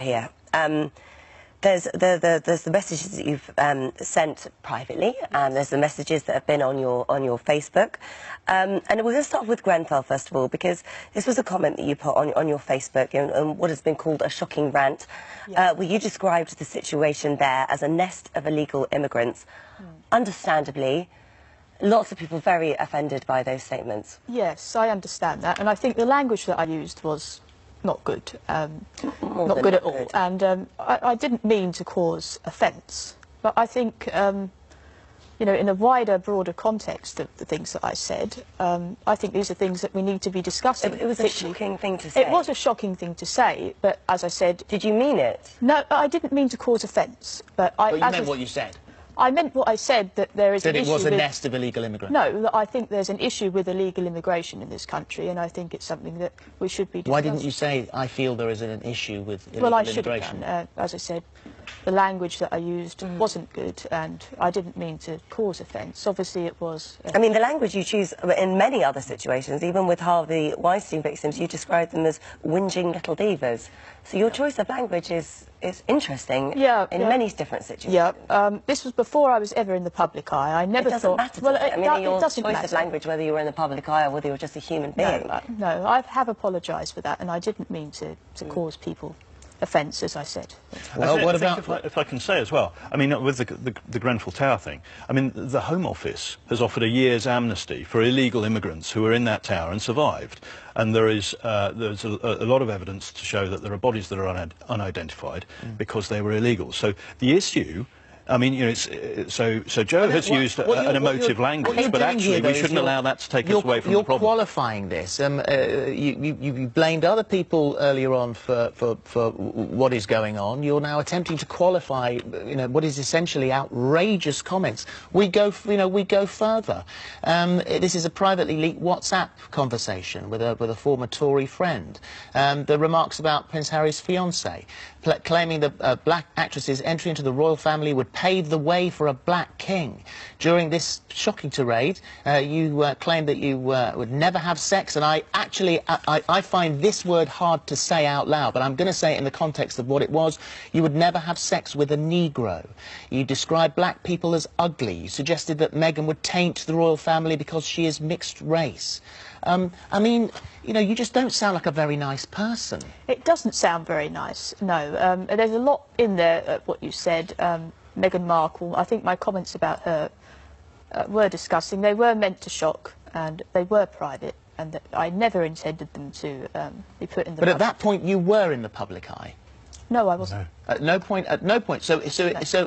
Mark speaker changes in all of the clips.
Speaker 1: here. There's the messages that you've sent privately, and there's the messages that have been on your Facebook. And we're going to start with Grenfell first of all, because this was a comment that you put on your Facebook in what has been called a shocking rant, where you described the situation there as a nest of illegal immigrants. Understandably, lots of people very offended by those statements.
Speaker 2: Yes, I understand that, and I think the language that I used was not good, not good at all. And I didn't mean to cause offence, but I think, you know, in a wider, broader context of the things that I said, I think these are things that we need to be discussing.
Speaker 1: It was a shocking thing to say.
Speaker 2: It was a shocking thing to say, but as I said...
Speaker 1: Did you mean it?
Speaker 2: No, I didn't mean to cause offence, but I...
Speaker 3: But you meant what you said?
Speaker 2: I meant what I said, that there is an issue
Speaker 3: That it was a
Speaker 2: with,
Speaker 3: nest of illegal immigrants?
Speaker 2: No, that I think there's an issue with illegal immigration in this country, and I think it's something that we should be discussing.
Speaker 3: Why didn't you say, I feel there is an issue with illegal
Speaker 2: Well, I
Speaker 3: immigration?
Speaker 2: should have done. As I said, the language that I used wasn't good, and I didn't mean to cause offence. Obviously, it was...
Speaker 1: I mean, the language you choose in many other situations, even with Harvey Weinstein victims, you describe them as whinging little divas. So your choice of language is interesting in many different situations.
Speaker 2: Yeah, this was before I was ever in the public eye. I never thought...
Speaker 1: It doesn't matter.
Speaker 2: Well,
Speaker 1: I mean, your
Speaker 2: doesn't
Speaker 1: choice
Speaker 2: matter.
Speaker 1: of language, whether you were in the public eye or whether you were just a human being.
Speaker 2: No, I have apologised for that, and I didn't mean to cause people offence, as I said.
Speaker 4: Well, what about... If I can say as well, I mean, with the Grenfell Tower thing, I mean, the Home Office has offered a year's amnesty for illegal immigrants who were in that tower and survived. And there's a lot of evidence to show that there are bodies that are unidentified because they were illegal. So the issue... I mean, you know, so Joe has used an emotive language, but actually we shouldn't allow that to take us away from the problem.
Speaker 3: You're qualifying this. You blamed other people earlier on for what is going on. You're now attempting to qualify, you know, what is essentially outrageous comments. We go further. This is a privately leaked WhatsApp conversation with a former Tory friend. The remarks about Prince Harry's fiancée, claiming that black actresses' entry into the royal family would pave the way for a black king. During this shocking tirade, you claimed that you would never have sex, and I find this word hard to say out loud, but I'm going to say it in the context of what it was. You would never have sex with a Negro. You described black people as ugly. You suggested that Meghan would taint the royal family because she is mixed race. I mean, you know, you just don't sound like a very nice person.
Speaker 2: It doesn't sound very nice, no. There's a lot in there, what you said. Meghan Markle, I think my comments about her were disgusting. They were meant to shock, and they were private, and I never intended them to be put in the...
Speaker 3: But at that point, you were in the public eye.
Speaker 2: No, I wasn't.
Speaker 3: No. At no point. So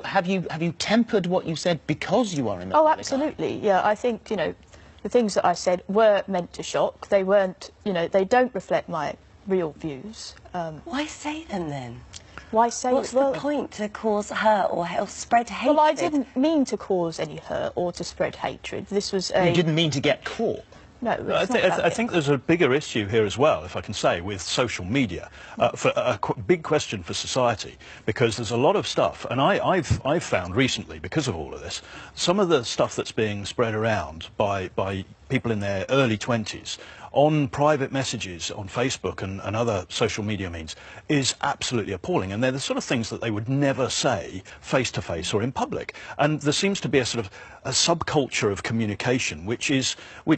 Speaker 3: have you tempered what you said because you are in the public eye?
Speaker 2: Oh, absolutely. Yeah, I think, you know, the things that I said were meant to shock. They weren't, you know, they don't reflect my real views.
Speaker 1: Why say them then?
Speaker 2: Why say
Speaker 1: What's the point to cause hurt or spread hatred?
Speaker 2: Well, I didn't mean to cause any hurt or to spread hatred. This was a...
Speaker 3: You didn't mean to get caught?
Speaker 2: No,
Speaker 4: I think there's a bigger issue here as well, if I can say, with social media, for a big question for society, because there's a lot of stuff, and I've found recently, because of all of this, some of the stuff that's being spread around by people in their early 20s on private messages on Facebook and other social media means is absolutely appalling, and they're the sort of things that they would never say face to face or in public. And there seems to be a sort of a subculture of communication which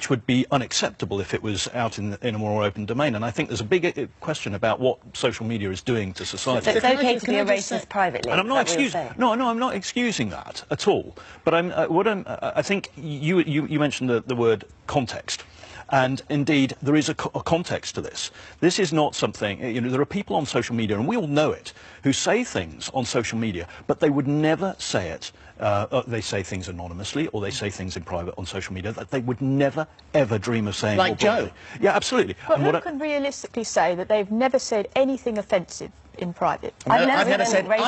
Speaker 4: would be unacceptable if it was out in a more open domain. And I think there's a big question about what social media is doing to society.
Speaker 1: So it's okay to be a racist privately.
Speaker 4: And I'm not excusing. No, I'm not excusing that at all. But I think you mentioned the word context. And indeed, there is a context to this. This is not something, you know, there are people on social media, and we all know it, who say things on social media, but they would never say it. They say things anonymously, or they say things in private on social media that they would never, ever dream of saying.
Speaker 3: Like Joe?
Speaker 4: Yeah, absolutely.
Speaker 2: But who can realistically say that they've never said anything offensive in private?
Speaker 3: I've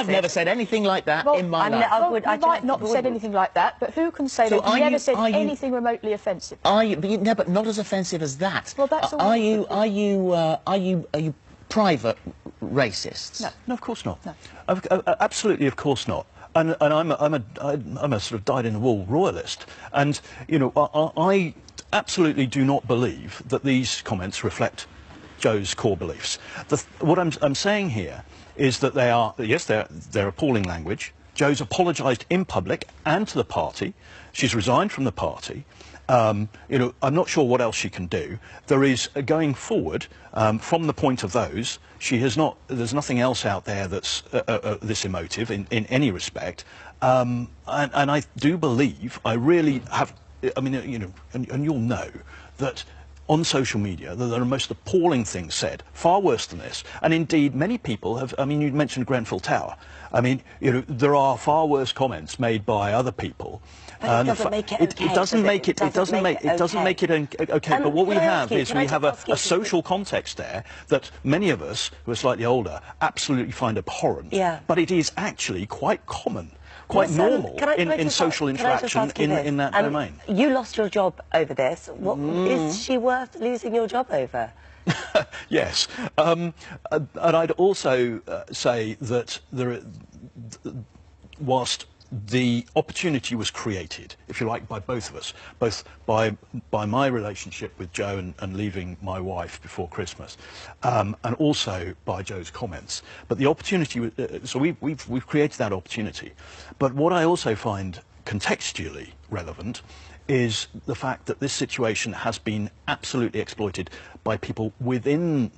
Speaker 3: never said anything like that in my life.
Speaker 2: I might not have said anything like that, but who can say that you've never said anything remotely offensive?
Speaker 3: But not as offensive as that.
Speaker 2: Well, that's all.
Speaker 3: Are you private racists?
Speaker 2: No.
Speaker 4: No, of course not.
Speaker 2: No.
Speaker 4: Absolutely, of course not. And I'm a sort of dyed-in-the-wool royalist, and you know I absolutely do not believe that these comments reflect Joe's core beliefs. What I'm saying here is that they are, yes, they're appalling language. Jo's apologised in public and to the party. She's resigned from the party. You know, I'm not sure what else she can do. There is, going forward, from the point of those, there's nothing else out there that's this emotive in any respect. And I do believe, I really have, I mean, you know, and you'll know that on social media, there are the most appalling things said, far worse than this. And indeed, many people have, I mean, you mentioned Grenfell Tower. I mean, you know, there are far worse comments made by other people.
Speaker 1: But it doesn't make it okay.
Speaker 4: It doesn't make it okay. But what we have is we have a social context there that many of us who are slightly older absolutely find abhorrent.
Speaker 1: Yeah.
Speaker 4: But it is actually quite common, quite normal in social interaction in that domain.
Speaker 1: You lost your job over this. Is she worth losing your job over?
Speaker 4: Yes, and I'd also say that whilst the opportunity was created, if you like, by both of us, both by my relationship with Jo and leaving my wife before Christmas, and also by Jo's comments. But the opportunity, so we've created that opportunity. But what I also find contextually relevant is the fact that this situation has been absolutely exploited by people within